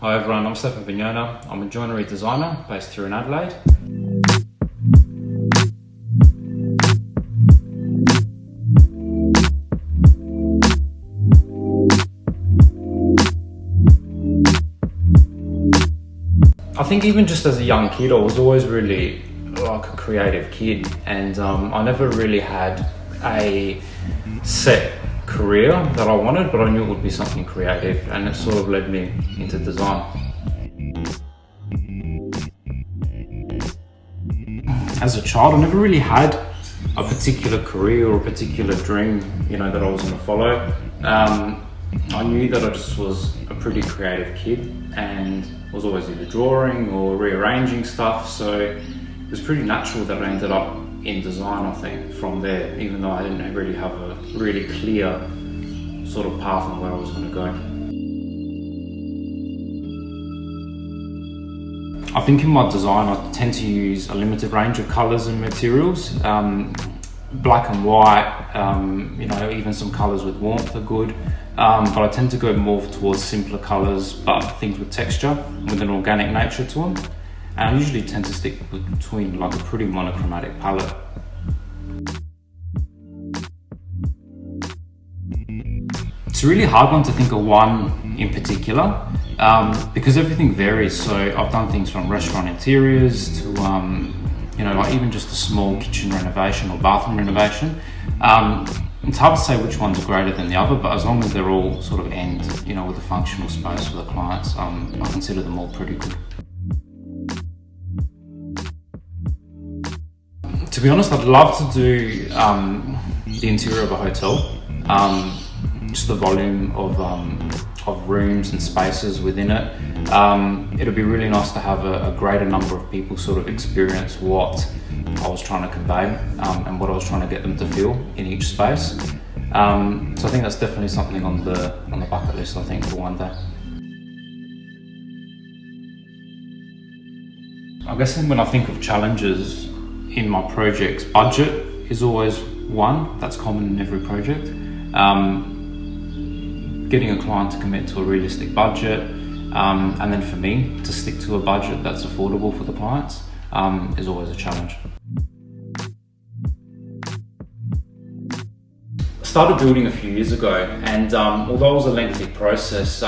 Hi everyone, I'm Stefan Vignogna. I'm a joinery designer based here in Adelaide. I think even just as a young kid, I was always really like a creative kid, and I never really had a set career that I wanted, but I knew it would be something creative, and it sort of led me into design. As a child, I never really had a particular career or a particular dream, that I was going to follow. I knew that I just was a pretty creative kid and was always either drawing or rearranging stuff, so it was pretty natural that I ended up in design, I think, from there, even though I didn't really have a really clear sort of path on where I was going to go. I think in my design I tend to use a limited range of colours and materials. Black and white, even some colours with warmth are good, but I tend to go more towards simpler colours, but things with texture, with an organic nature to them. And I usually tend to stick between like a pretty monochromatic palette. It's a really hard one to think of one in particular, because everything varies. So I've done things from restaurant interiors to like even just a small kitchen renovation or bathroom renovation. It's hard to say which ones are greater than the other, but as long as they're all sort of end, with a functional space for the clients, I consider them all pretty good. To be honest, I'd love to do the interior of a hotel. Just the volume of rooms and spaces within it. It'd be really nice to have a greater number of people sort of experience what I was trying to convey and what I was trying to get them to feel in each space. So I think that's definitely something on the bucket list, I think, for one day. I guess when I think of challenges in my projects, budget is always one that's common in every project. Getting a client to commit to a realistic budget, and then for me to stick to a budget that's affordable for the clients is always a challenge. I started building a few years ago, and although it was a lengthy process,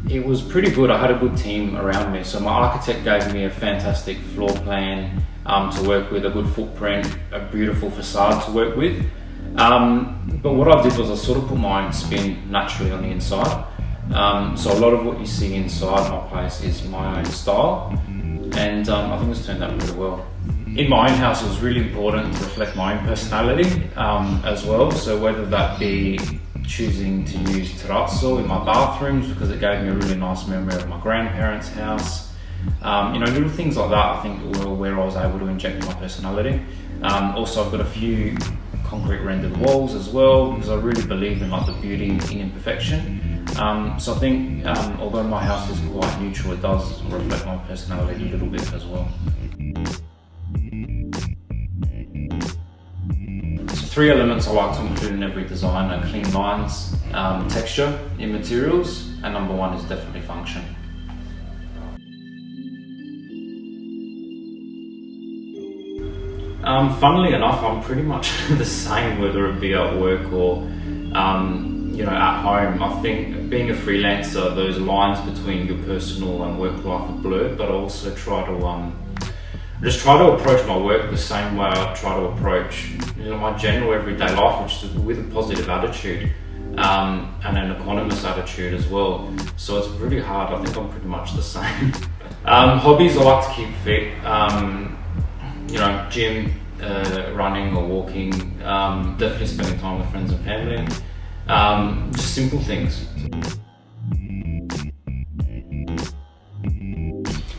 it was pretty good. I had a good team around me. So my architect gave me a fantastic floor plan to work with, a good footprint, a beautiful facade to work with. But what I did was I sort of put my own spin naturally on the inside. So a lot of what you see inside my place is my own style, and I think it's turned out really well. In my own house, it was really important to reflect my own personality as well. So whether that be choosing to use terrazzo in my bathrooms because it gave me a really nice memory of my grandparents' house. Little things like that I think were where I was able to inject my personality. Also, I've got a few concrete rendered walls as well, because I really believe in like the beauty in imperfection. So I think although my house is quite neutral, it does reflect my personality a little bit as well. So 3 elements I like to include in every design are clean lines, texture in materials, and number 1 is definitely function. Funnily enough, I'm pretty much the same, whether it be at work or at home. I think being a freelancer, those lines between your personal and work life are blurred, but I also try to approach my work the same way I try to approach my general everyday life, which is with a positive attitude and an economist attitude as well. So it's pretty hard. I think I'm pretty much the same. Hobbies, I like to keep fit. Gym, running or walking, definitely spending time with friends and family, just simple things.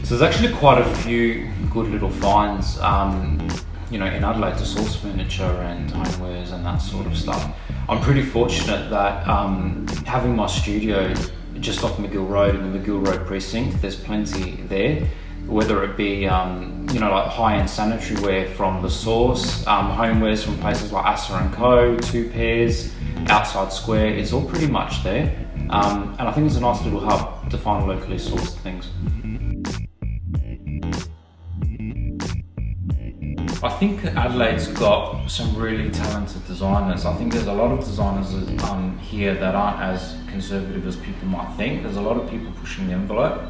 So there's actually quite a few good little finds, in Adelaide to source furniture and homewares and that sort of stuff. I'm pretty fortunate that having my studio just off McGill Road in the McGill Road precinct, there's plenty there. Whether it be like high-end sanitary wear from the source, homewares from places like Asa & Co, 2 Pairs, Outside Square, it's all pretty much there. And I think it's a nice little hub. to find locally sourced things. I think Adelaide's got some really talented designers. I think there's a lot of designers here that aren't as conservative as people might think. There's a lot of people pushing the envelope.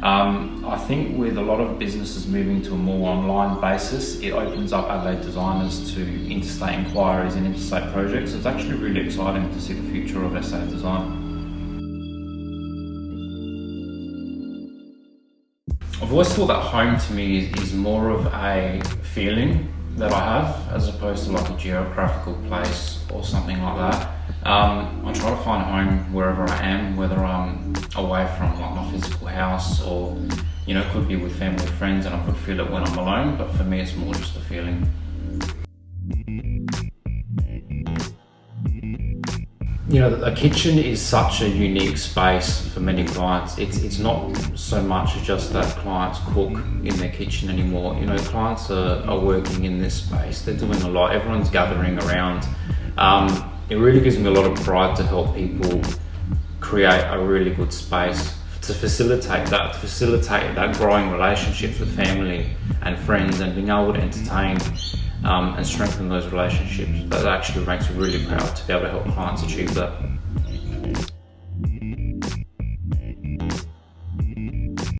I think with a lot of businesses moving to a more online basis, it opens up Adelaide Designers to interstate inquiries and interstate projects. It's actually really exciting to see the future of SA design. I've always thought that home to me is more of a feeling that I have as opposed to like a geographical place or something like that. I try to find home wherever I am, whether I'm away from like my physical house or, you know, it could be with family or friends, and I could feel it when I'm alone, but for me it's more just a feeling. You know, a kitchen is such a unique space for many clients. It's not so much just that clients cook in their kitchen anymore. You know, clients are working in this space. They're doing a lot. Everyone's gathering around. It really gives me a lot of pride to help people create a really good space to facilitate that growing relationships with family and friends, and being able to entertain and strengthen those relationships. That actually makes me really proud to be able to help clients achieve that.